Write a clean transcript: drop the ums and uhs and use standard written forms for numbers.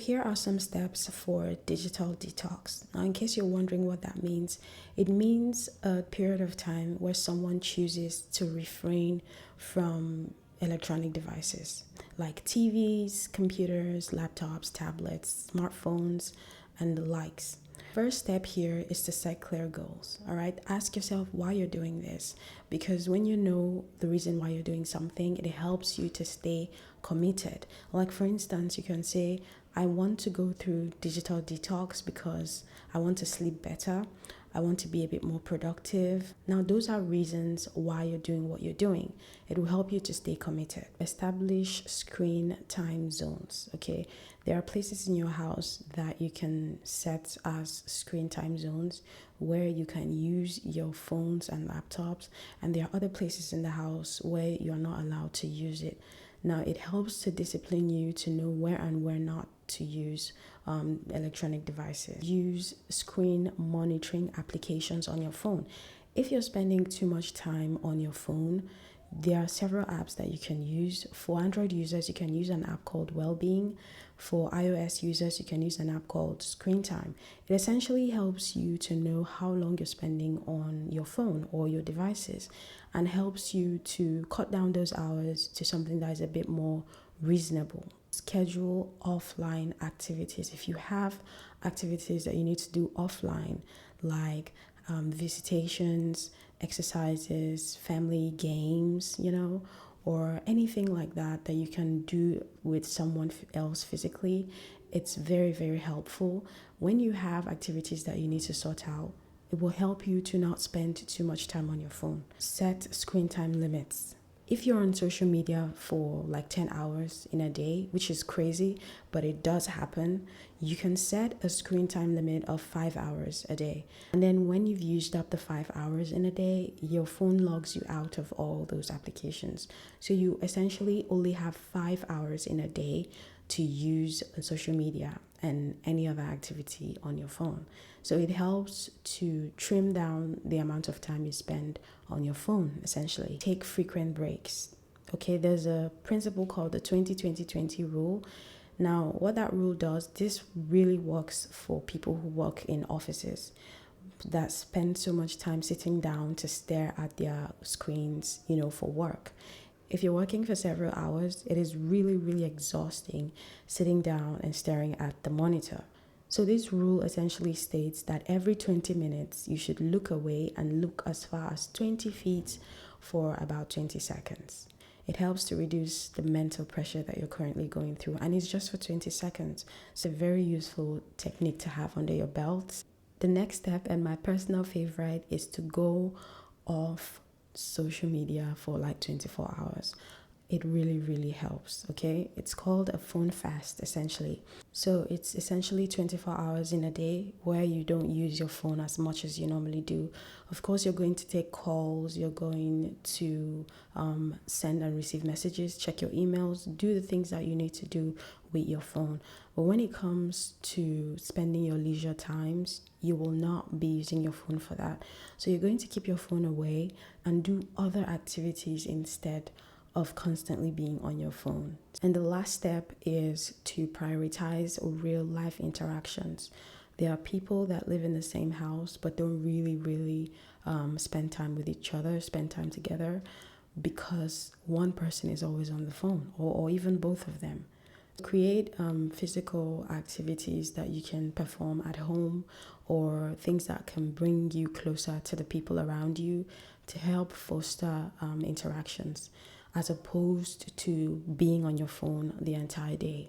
Here are some steps for digital detox. Now, in case you're wondering what that means, it means a period of time where someone chooses to refrain from electronic devices like TVs, computers, laptops, tablets, smartphones, and the likes. First step here is to set clear goals. All right, ask yourself why you're doing this, because when you know the reason why you're doing something, it helps you to stay committed. Like, for instance, you can say, I want to go through digital detox because I want to sleep better. I want to be a bit more productive. Now, those are reasons why you're doing what you're doing. It will help you to stay committed. Establish screen time zones, okay? There are places in your house that you can set as screen time zones where you can use your phones and laptops, and there are other places in the house where you're not allowed to use it. Now, it helps to discipline you to know where and where not to use electronic devices. Use screen monitoring applications on your phone. If you're spending too much time on your phone, there are several apps that you can use. For Android users, you can use an app called Wellbeing. For iOS users, you can use an app called Screen Time. It essentially helps you to know how long you're spending on your phone or your devices, and helps you to cut down those hours to something that is a bit more reasonable. Schedule offline activities. If you have activities that you need to do offline, like visitations, exercises, family games, or anything like that that you can do with someone else physically, it's very, very helpful. When you have activities that you need to sort out, it will help you to not spend too much time on your phone. Set screen time limits. If you're on social media for like 10 hours in a day, which is crazy, but it does happen, you can set a screen time limit of 5 hours a day. And then when you've used up the 5 hours in a day, your phone logs you out of all those applications. So you essentially only have 5 hours in a day to use social media and any other activity on your phone. So it helps to trim down the amount of time you spend on your phone, essentially. Take frequent breaks. Okay, there's a principle called the 20-20-20 rule. Now, what that rule does, this really works for people who work in offices that spend so much time sitting down to stare at their screens, for work. If you're working for several hours, it is really, really exhausting sitting down and staring at the monitor. So this rule essentially states that every 20 minutes, you should look away and look as far as 20 feet for about 20 seconds. It helps to reduce the mental pressure that you're currently going through, and it's just for 20 seconds. It's a very useful technique to have under your belt. The next step, and my personal favorite, is to go off social media for like 24 hours. It really, really helps, okay? It's called a phone fast, essentially. So it's essentially 24 hours in a day where you don't use your phone as much as you normally do. Of course, you're going to take calls, you're going to send and receive messages, check your emails, do the things that you need to do with your phone. But when it comes to spending your leisure times, you will not be using your phone for that. So you're going to keep your phone away and do other activities instead of constantly being on your phone. And the last step is to prioritize real life interactions. There are people that live in the same house but don't really spend time with each other, spend time together, because one person is always on the phone, or even both of them. Create physical activities that you can perform at home, or things that can bring you closer to the people around you to help foster interactions, as opposed to being on your phone the entire day.